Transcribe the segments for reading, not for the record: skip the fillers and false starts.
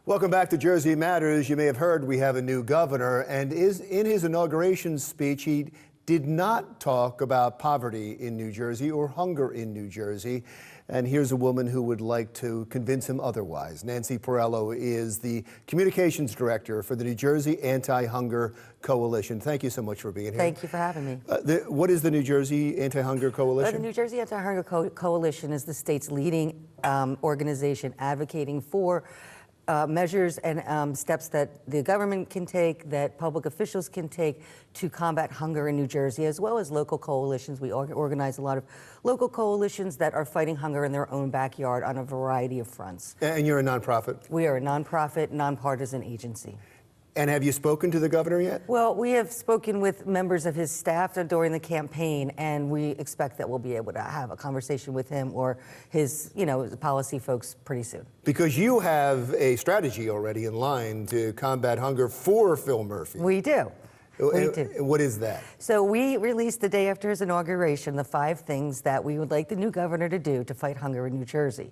Welcome back to Jersey Matters. You may have heard we have a new governor, and in his inauguration speech, he did not talk about poverty in New Jersey or hunger in New Jersey. And here's a woman who would like to convince him otherwise. Nancy Parello is the Communications Director for the New Jersey Anti-Hunger Coalition. Thank you so much for being here. Thank you for having me. What is the New Jersey Anti-Hunger Coalition? The New Jersey Anti-Hunger Coalition is the state's leading organization advocating for measures and steps that the government can take, that public officials can take to combat hunger in New Jersey, as well as local coalitions. We organize a lot of local coalitions that are fighting hunger in their own backyard on a variety of fronts. And you're a nonprofit? We are a nonprofit, nonpartisan agency. And have you spoken to the governor yet? Well, we have spoken with members of his staff during the campaign, and we expect that we'll be able to have a conversation with him or his, policy folks pretty soon. Because you have a strategy already in line to combat hunger for Phil Murphy. We do. We do. What is that? So we released the day after his inauguration the 5 things that we would like the new governor to do to fight hunger in New Jersey.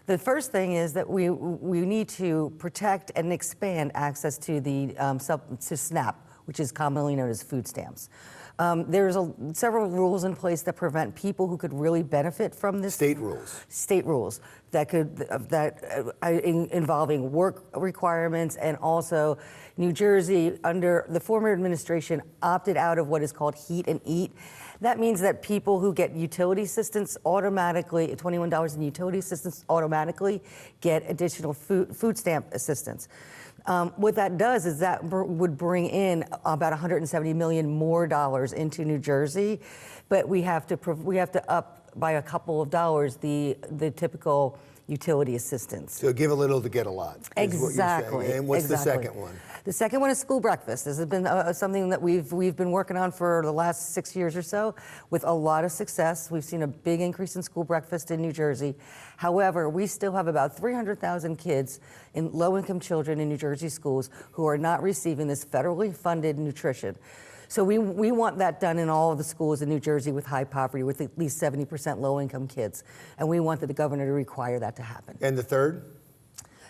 The first thing is that we need to protect and expand access to the to SNAP, which is commonly known as food stamps. There's several rules in place that prevent people who could really benefit from this. State rules. State rules involving work requirements, and also New Jersey, under the former administration, opted out of what is called Heat and Eat. That means that people who get utility assistance automatically, $21 in utility assistance automatically, get additional food stamp assistance. What that does is that would bring in about $170 million more into New Jersey, but we have to up by a couple of dollars the typical utility assistance. So give a little to get a lot. Exactly. And what's the second one? The second one is school breakfast. This has been something that we've been working on for the last 6 years or so with a lot of success. We've seen a big increase in school breakfast in New Jersey. However, we still have about 300,000 kids in low-income children in New Jersey schools who are not receiving this federally funded nutrition. So we want that done in all of the schools in New Jersey with high poverty, with at least 70% low-income kids. And we want the governor to require that to happen. And the third?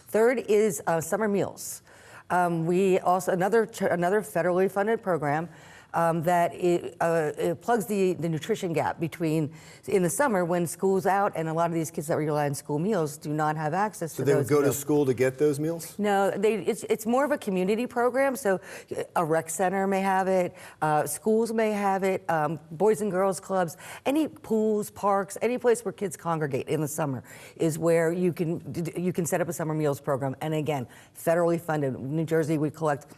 Third is summer meals. We also, another federally funded program that it plugs the nutrition gap between, in the summer when school's out and a lot of these kids that rely on school meals do not have access to those meals. So they would go to school to get those meals? No, it's more of a community program. So a rec center may have it, schools may have it, boys and girls clubs, any pools, parks, any place where kids congregate in the summer is where you can set up a summer meals program. And again, federally funded. New Jersey would collect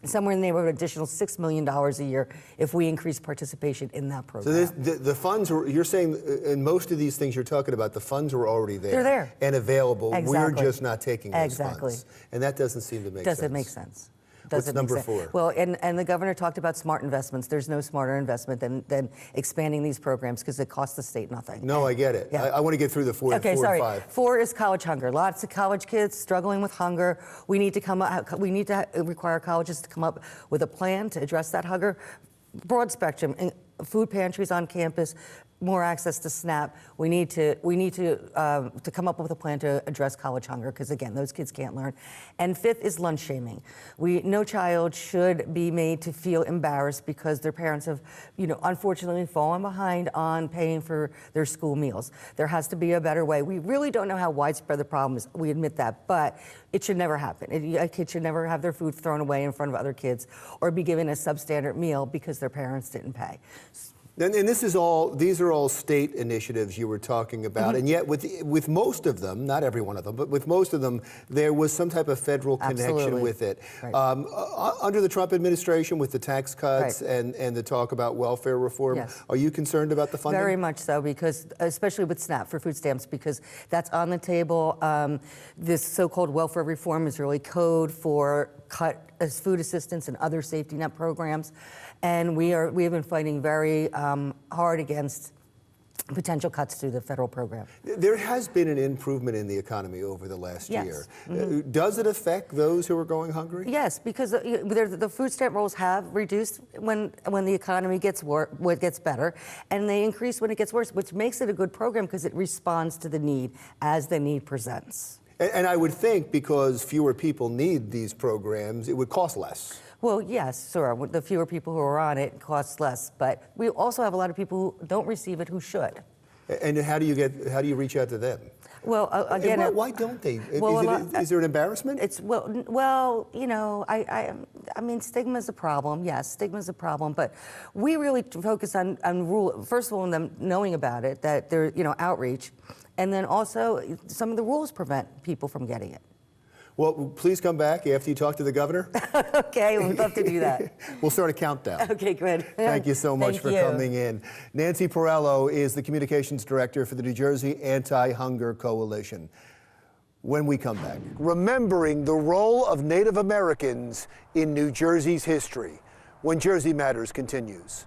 somewhere in the neighborhood of additional $6 million a year if we increase participation in that program. So the funds, you're saying in most of these things you're talking about, the funds are already there. They're there. And available. Exactly. We're just not taking those Exactly. funds. And that doesn't seem to make sense. Doesn't make sense. What's number 4? Well, and the governor talked about smart investments. There's no smarter investment than expanding these programs because it costs the state nothing. No, I get it. Yeah. I want to get through the 4 and 5. 4 is college hunger. Lots of college kids struggling with hunger. We need to require colleges to come up with a plan to address that hunger. Broad spectrum, food pantries on campus, more access to SNAP. We need to come up with a plan to address college hunger because again, those kids can't learn. And 5th is lunch shaming. No child should be made to feel embarrassed because their parents have, unfortunately fallen behind on paying for their school meals. There has to be a better way. We really don't know how widespread the problem is. We admit that, but it should never happen. A kid should never have their food thrown away in front of other kids or be given a substandard meal because their parents didn't pay. And these are all state initiatives you were talking about, and yet with most of them, not every one of them, but with most of them, there was some type of federal connection with it. Right. Under the Trump administration, with the tax cuts and the talk about welfare reform, yes. Are you concerned about the funding? Very much so, because especially with SNAP for food stamps, because that's on the table. This so-called welfare reform is really code for cut as food assistance and other safety net programs, and we have been fighting very hard against potential cuts to the federal program. There has been an improvement in the economy over the last year. Mm-hmm. Does it affect those who are going hungry? Yes, because the food stamp rolls have reduced when the economy gets better, and they increase when it gets worse, which makes it a good program because it responds to the need as the need presents. And I would think because fewer people need these programs, it would cost less. Well, yes, sure. The fewer people who are on it, it costs less. But we also have a lot of people who don't receive it who should. And how do you reach out to them? Well, again, why don't they? Well, Is there an embarrassment? It's well, you know, I mean, stigma is a problem. Yes, stigma is a problem, but we really focus on rule. First of all, them knowing about it, that they're, you know, outreach, and then also some of the rules prevent people from getting it. Well, please come back after you talk to the governor. Okay, we'd love to do that. We'll start a countdown. Okay, good. Thank you so much for coming in. Nancy Parello is the Communications Director for the New Jersey Anti-Hunger Coalition. When we come back, remembering the role of Native Americans in New Jersey's history, when Jersey Matters continues.